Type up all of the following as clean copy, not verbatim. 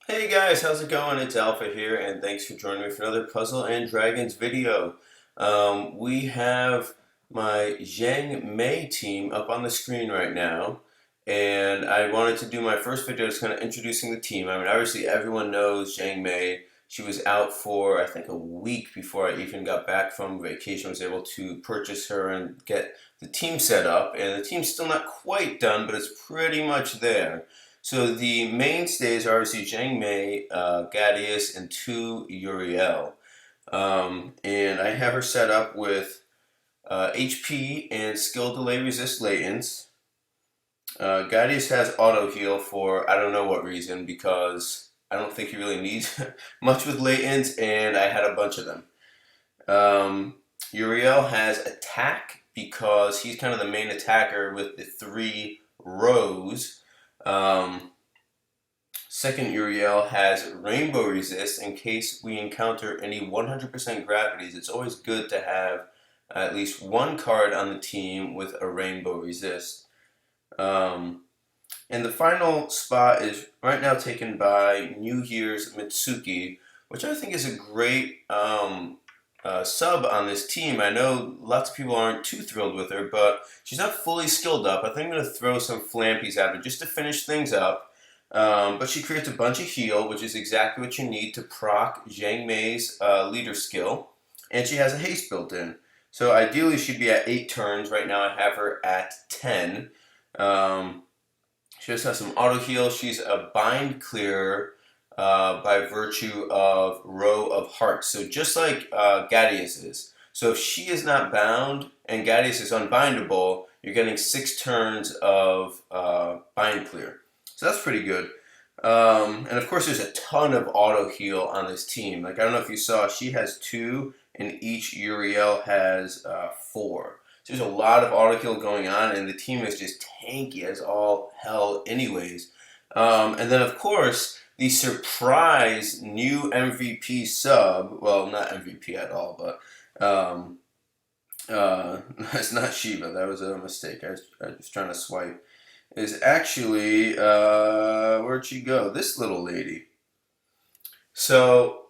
Hey guys, how's it going? It's Alpha here, and thanks for joining me for another Puzzle and Dragons video. We have my Xiang Mei team up on the screen right now, and I wanted to do my first video just kind of introducing the team. I mean, obviously everyone knows Xiang Mei. She was out for, I think, a week before I even got back from vacation. I was able to purchase her and get the team set up, and the team's still not quite done, but it's pretty much there. So the mainstays are obviously Xiang Mei, Gadius, and two Uriel. And I have her set up with HP and skill delay resist latents. Gadius has auto heal for I don't know what reason because I don't think he really needs much with latents, and I had a bunch of them. Uriel has attack because he's kind of the main attacker with the three rows. Um, Second Uriel has rainbow resist in case we encounter any 100% gravities. It's always good to have at least one card on the team with a rainbow resist. Um, and the final spot is right now taken by New Year's Mitsuki, which I think is a great sub on this team. I know lots of people aren't too thrilled with her, but she's not fully skilled up. I think I'm going to throw some flampies at her just to finish things up. But she creates a bunch of heal, which is exactly what you need to proc Xiang Mei's leader skill. And she has a haste built in. So ideally she'd be at 8 turns. Right now I have her at 10. She just has some auto heal. She's a bind clearer by virtue of row of hearts. So just like Gadius is. So if she is not bound and Gadius is unbindable, you're getting 6 turns of bind clear. So that's pretty good. And of course, there's a ton of auto heal on this team. Like, I don't know if you saw, she has 2, and each Uriel has 4. So there's a lot of auto heal going on, and the team is just tanky as all hell, anyways. And then, of course, the surprise new MVP sub. Well, not MVP at all, but it's not Shiva. That was a mistake. I was trying to swipe is actually, where'd she go? This little lady. So,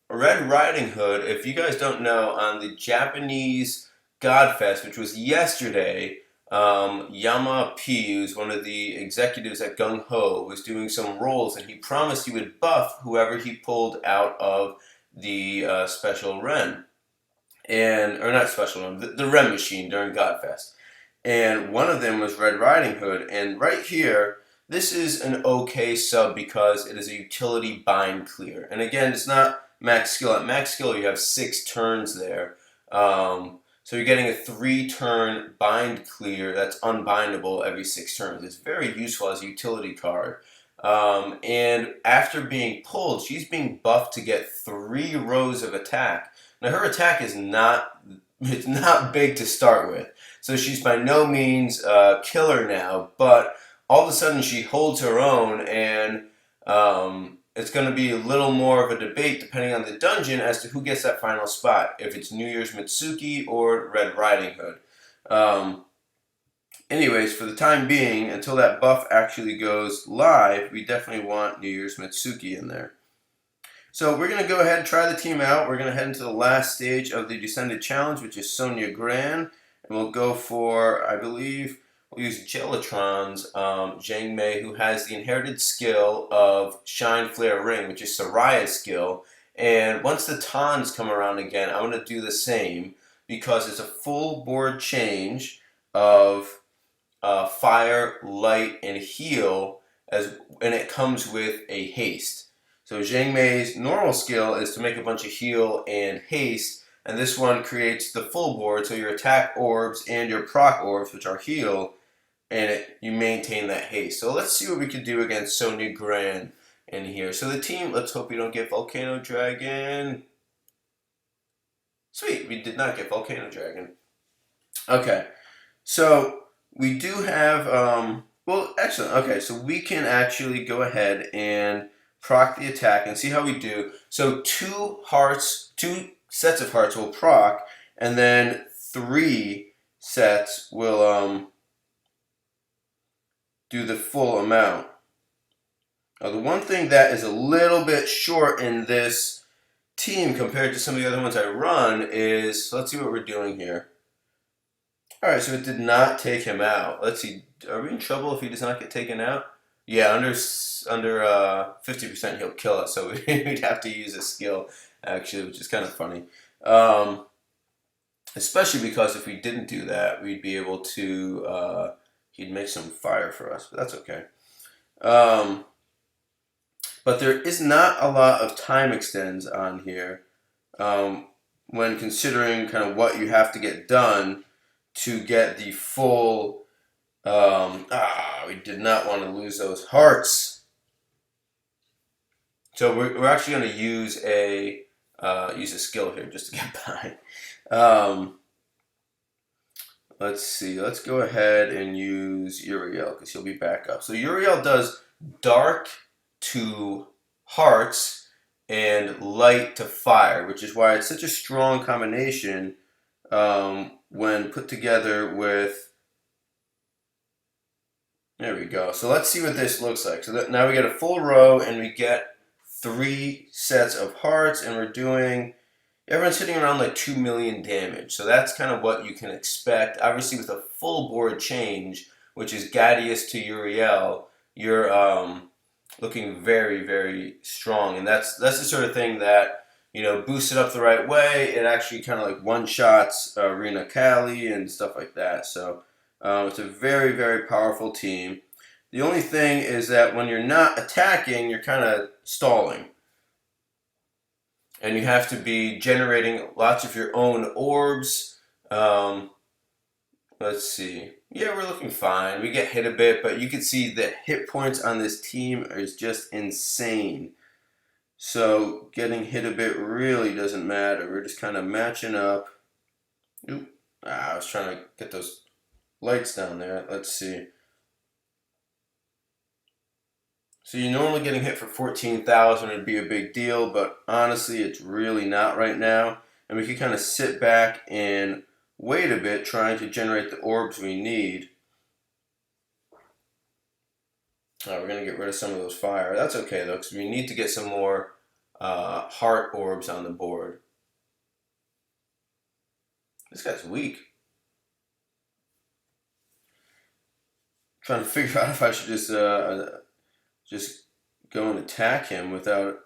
Red Riding Hood, if you guys don't know, on the Japanese Godfest, which was yesterday, Yama P, who's one of the executives at Gung Ho, was doing some rolls, and he promised he would buff whoever he pulled out of the special Ren. Or not special Ren, the Ren machine during Godfest. And one of them was Red Riding Hood. And right here, this is an okay sub because it is a utility bind clear. And again, it's not max skill. At max skill, you have 6 turns there. So you're getting a 3-turn bind clear that's unbindable every 6 turns. It's very useful as a utility card. And after being pulled, she's being buffed to get 3 rows of attack. Now her attack is not big to start with. So she's by no means killer now, but all of a sudden she holds her own, and it's going to be a little more of a debate depending on the dungeon as to who gets that final spot, if it's New Year's Mitsuki or Red Riding Hood. Anyways, for the time being, until that buff actually goes live, we definitely want New Year's Mitsuki in there. So we're going to go ahead and try the team out. We're going to head into the last stage of the Descended Challenge, which is Sonia Gran. And we'll go for, I believe, we'll use Gelotron's Xiang Mei, who has the inherited skill of Shine Flare Ring, which is Soraya's skill. And once the Tons come around again, I'm going to do the same because it's a full board change of fire, light, and heal, and it comes with a haste. So Xiang Mei's normal skill is to make a bunch of heal and haste, and this one creates the full board, so your attack orbs and your proc orbs, which are heal, and you maintain that haste. So let's see what we can do against Sonia Gran in here. So the team, let's hope we don't get Volcano Dragon. Sweet, we did not get Volcano Dragon. Okay, so we do have, well, excellent. Okay, so we can actually go ahead and proc the attack and see how we do. So 2 sets of hearts will proc, and then 3 sets will do the full amount. The one thing that is a little bit short in this team compared to some of the other ones I run is, let's see what we're doing here. All right, so it did not take him out. Let's see, are we in trouble if he does not get taken out? Yeah, under 50% he'll kill us, so we'd have to use a skill, actually, which is kind of funny. Especially because if we didn't do that, we'd be able to, he'd make some fire for us, but that's okay. But there is not a lot of time extends on here when considering kind of what you have to get done to get the full. We did not want to lose those hearts. So we're actually going to use a skill here just to get by. Let's see. Let's go ahead and use Uriel because he'll be back up. So Uriel does dark to hearts and light to fire, which is why it's such a strong combination when put together with. There we go. So let's see what this looks like. So now we get a full row and we get 3 sets of hearts, and we're doing. Everyone's hitting around like 2 million damage. So that's kind of what you can expect. Obviously, with a full board change, which is Gadius to Uriel, you're looking very, very strong. And that's the sort of thing that, boosts it up the right way. It actually kind of like one-shots Rena Kali and stuff like that. So it's a very, very powerful team. The only thing is that when you're not attacking, you're kind of stalling. And you have to be generating lots of your own orbs. Let's see. Yeah, we're looking fine. We get hit a bit, but you can see the hit points on this team is just insane. So getting hit a bit really doesn't matter. We're just kind of matching up. Oop. I was trying to get those lights down there. Let's see. So you're normally getting hit for 14,000 would be a big deal, but honestly, it's really not right now. And we can kind of sit back and wait a bit, trying to generate the orbs we need. We're going to get rid of some of those fire. That's okay, though, because we need to get some more heart orbs on the board. This guy's weak. Trying to figure out if I should just go and attack him without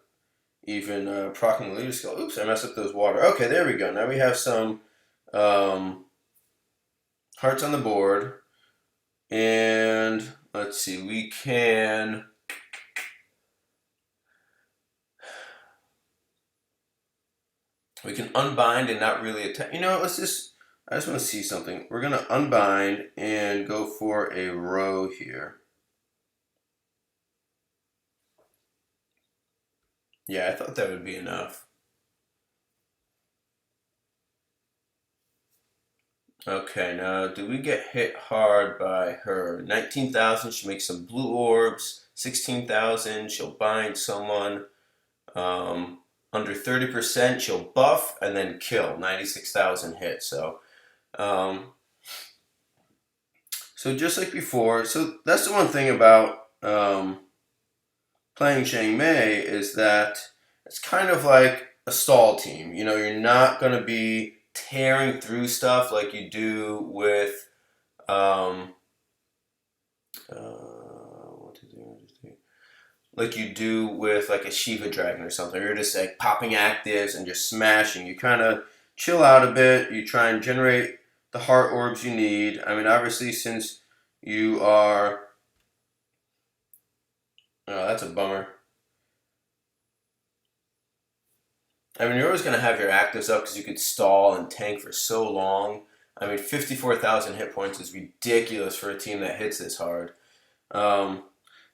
even proccing the leader skill. Oops, I messed up those water. Okay, there we go. Now we have some hearts on the board. And let's see, we can. We can unbind and not really attack. I just want to see something. We're going to unbind and go for a row here. Yeah, I thought that would be enough. Okay, now do we get hit hard by her? 19,000, she makes some blue orbs. 16,000, she'll bind someone. Under 30%, she'll buff and then kill. 96,000 hit. So just like before, so that's the one thing about playing Xiang Mei is that it's kind of like a stall team. You're not going to be tearing through stuff like you do with like a Shiva Dragon or something. You're just like popping actives and just smashing. You kind of chill out a bit. You try and generate the heart orbs you need. I mean, obviously, since you are. Oh, that's a bummer. I mean, you're always going to have your actives up because you could stall and tank for so long. I mean, 54,000 hit points is ridiculous for a team that hits this hard.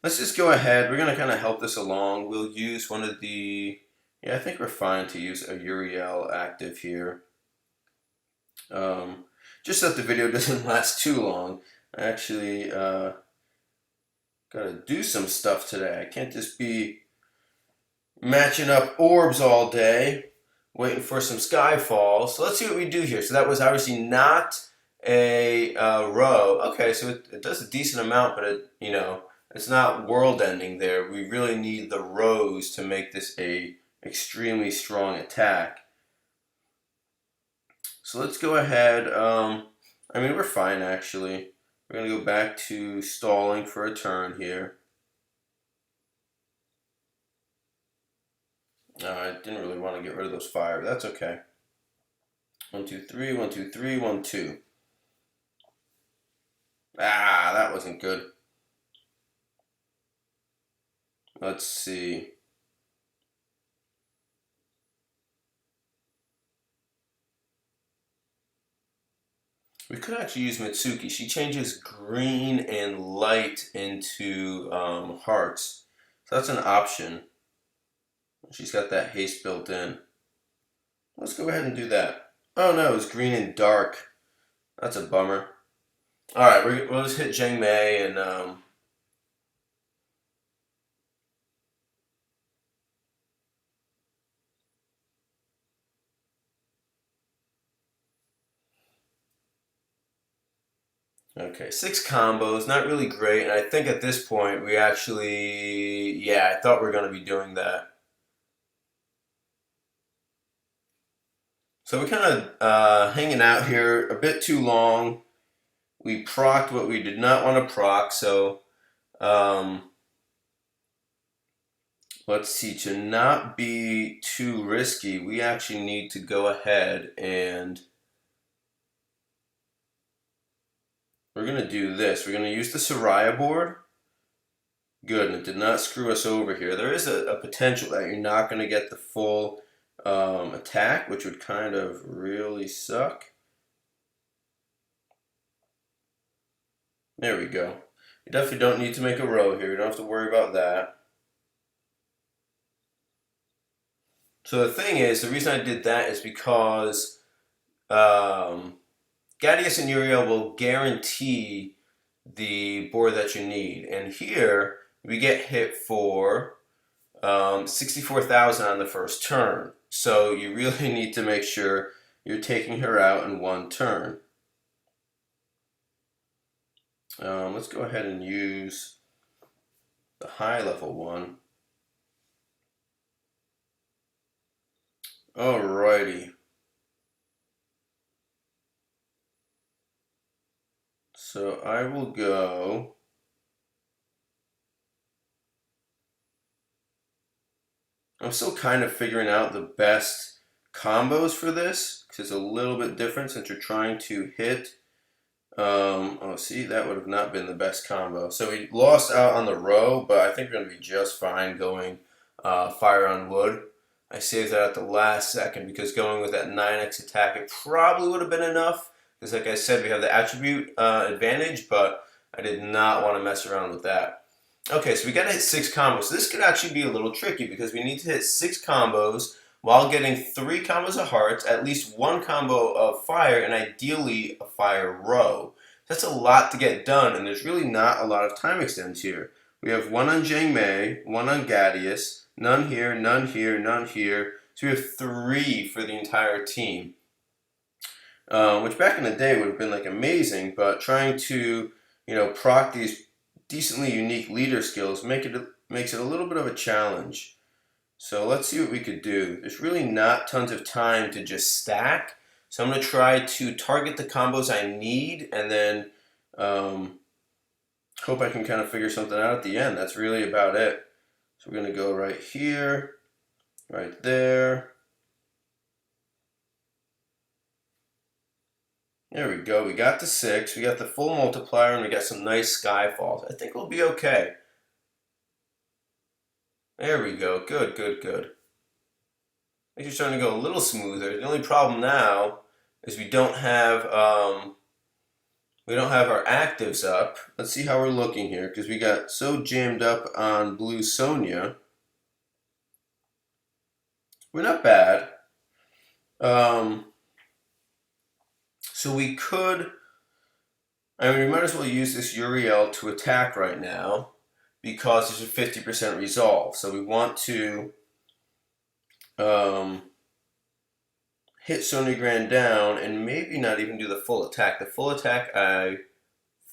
Let's just go ahead. We're going to kind of help this along. We'll use one of the. Yeah, I think we're fine to use a Uriel active here. Just so that the video doesn't last too long. I actually got to do some stuff today. I can't just be matching up orbs all day, waiting for some Skyfall. So let's see what we do here. So that was obviously not a row. Okay, so it does a decent amount, but it's not world ending there. We really need the rose to make this a extremely strong attack. So let's go ahead. I mean, we're fine actually. We're going to go back to stalling for a turn here. I didn't really want to get rid of those fire, but that's okay. 1, 2, 3, 1, 2, 3, 1, 2. Ah, that wasn't good. Let's see. We could actually use Mitsuki. She changes green and light into hearts. So that's an option. She's got that haste built in. Let's go ahead and do that. Oh no, it's green and dark. That's a bummer. Alright, we'll just hit Xiang Mei and okay, 6 combos, not really great, and I think at this point we actually, yeah, I thought we were going to be doing that. So we're kind of hanging out here a bit too long. We procced what we did not want to proc, so let's see, to not be too risky, we actually need to go ahead and we're going to do this. We're going to use the Soraya board. Good, and it did not screw us over here. There is a potential that you're not going to get the full attack, which would kind of really suck. There we go. You definitely don't need to make a row here. You don't have to worry about that. So the thing is, the reason I did that is because Gadius and Uriel will guarantee the board that you need. And here, we get hit for 64,000 on the first turn. So you really need to make sure you're taking her out in one turn. Let's go ahead and use the high level one. Alrighty. So I will go. I'm still kind of figuring out the best combos for this because it's a little bit different since you're trying to hit. Oh, see, that would have not been the best combo. So we lost out on the row, but I think we're going to be just fine going fire on wood. I saved that at the last second because going with that 9x attack, it probably would have been enough. Because like I said, we have the attribute advantage, but I did not want to mess around with that. Okay, so we got to hit 6 combos. So this could actually be a little tricky because we need to hit 6 combos while getting 3 combos of hearts, at least 1 combo of fire, and ideally a fire row. That's a lot to get done, and there's really not a lot of time extends here. We have 1 on Xiang Mei, 1 on Gadius, none here, none here, none here. So we have 3 for the entire team. Which back in the day would have been like amazing, but trying to, proc these decently unique leader skills makes it a little bit of a challenge. So let's see what we could do. There's really not tons of time to just stack. So I'm going to try to target the combos I need and then hope I can kind of figure something out at the end. That's really about it. So we're going to go right here, right there. There we go. We got the 6. We got the full multiplier, and we got some nice skyfalls. I think we'll be okay. There we go. Good, good, good. I think it's starting to go a little smoother. The only problem now is we don't have our actives up. Let's see how we're looking here because we got so jammed up on blue Sonia. We're not bad. So we could, we might as well use this Uriel to attack right now because there's a 50% resolve. So we want to hit Sonia Gran down and maybe not even do the full attack. The full attack, I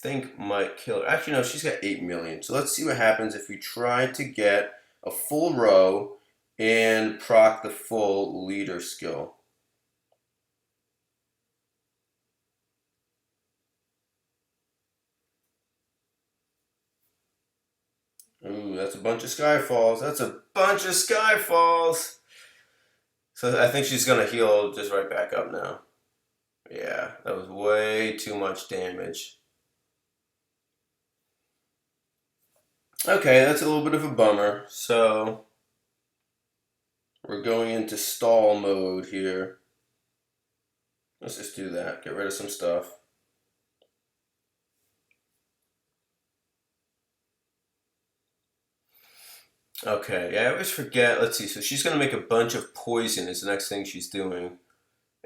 think might kill her. Actually, no, she's got 8 million. So let's see what happens if we try to get a full row and proc the full leader skill. Ooh, that's a bunch of Skyfalls. That's a bunch of Skyfalls. So I think she's going to heal just right back up now. Yeah, that was way too much damage. Okay, that's a little bit of a bummer. So we're going into stall mode here. Let's just do that. Get rid of some stuff. Okay, yeah, I always forget. Let's see. So she's going to make a bunch of poison is the next thing she's doing.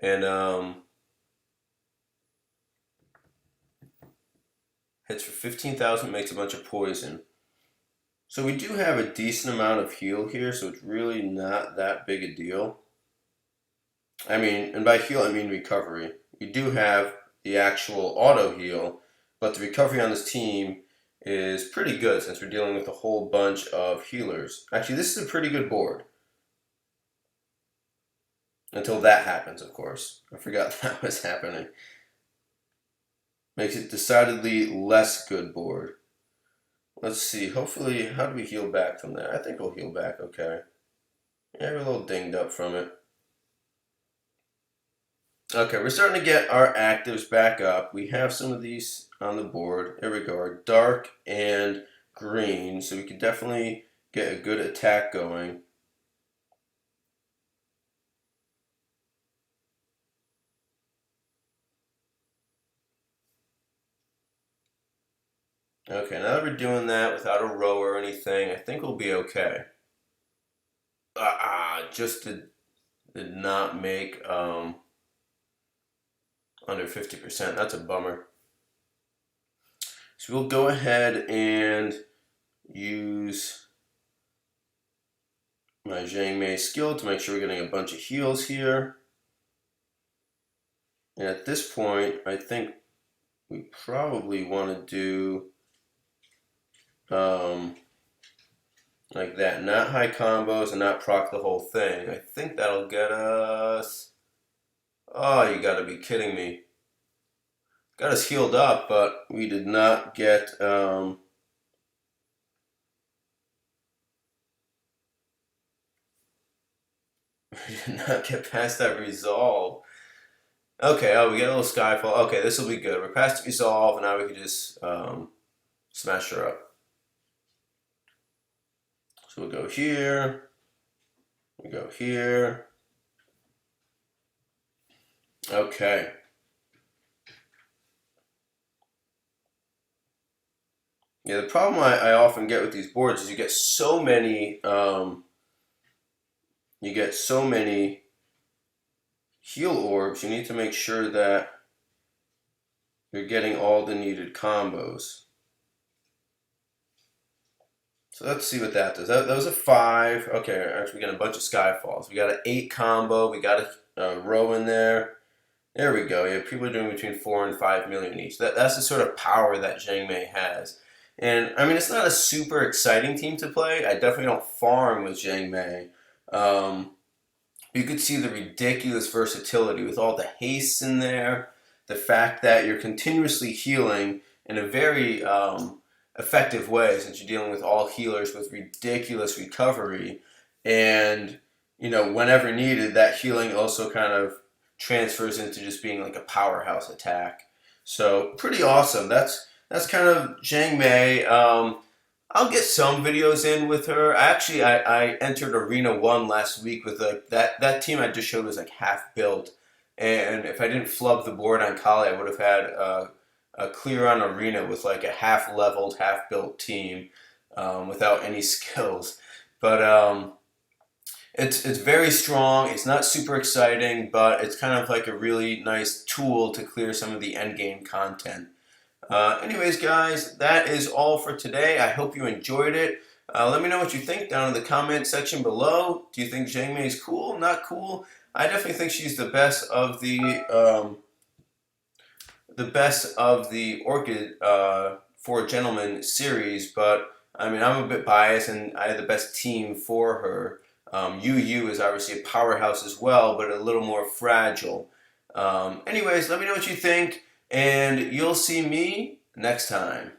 And hits for 15,000, makes a bunch of poison. So we do have a decent amount of heal here, so it's really not that big a deal. I mean, and by heal I mean recovery. We do have the actual auto heal, but the recovery on this team is pretty good since we're dealing with a whole bunch of healers. Actually, this is a pretty good board. Until that happens, of course. I forgot that was happening. Makes it decidedly less good board. Let's see. Hopefully, how do we heal back from there? I think we'll heal back okay. Yeah, we're a little dinged up from it. Okay, we're starting to get our actives back up. We have some of these on the board. There we go. Our dark and green. So we can definitely get a good attack going. Okay, now that we're doing that without a row or anything, I think we'll be okay. Just did not make under 50%. That's a bummer. So we'll go ahead and use my Xiang Mei skill to make sure we're getting a bunch of heals here. And at this point, I think we probably want to do like that. Not high combos and not proc the whole thing. I think that'll get us... Oh, you gotta be kidding me. Got us healed up, but we did not get... we did not get past that resolve. Okay, oh, we get a little Skyfall. Okay, this will be good. We're past the resolve, and now we can just smash her up. So we'll go here. We go here. Okay. Yeah, the problem I often get with these boards is you get so many heal orbs. You need to make sure that you're getting all the needed combos. So let's see what that does. That was a 5. Okay, actually we got a bunch of Skyfalls. We got an 8 combo. We got a row in there. There we go. Yeah, people are doing between 4 and 5 million each. That's the sort of power that Xiang Mei has. And I mean, it's not a super exciting team to play. I definitely don't farm with Xiang Mei. You could see the ridiculous versatility with all the hastes in there. The fact that you're continuously healing in a very effective way, since you're dealing with all healers with ridiculous recovery, and you know, whenever needed, that healing also kind of transfers into just being like a powerhouse attack. So pretty awesome. That's kind of Xiang Mei. I'll get some videos in with her. Actually, I entered Arena 1 last week with that team I just showed was like half built, and if I didn't flub the board on Kali, I would have had a clear on Arena with like a half leveled, half built team without any skills. But it's very strong. It's not super exciting, but it's kind of like a really nice tool to clear some of the end game content. Anyways, guys, that is all for today. I hope you enjoyed it. Let me know what you think down in the comment section below. Do you think Xiang Mei is cool? Not cool? I definitely think she's the best of the the best of the Orchid for Gentlemen series, but I mean, I'm a bit biased, and I had the best team for her. Yu is obviously a powerhouse as well, but a little more fragile. Anyways, let me know what you think, and you'll see me next time.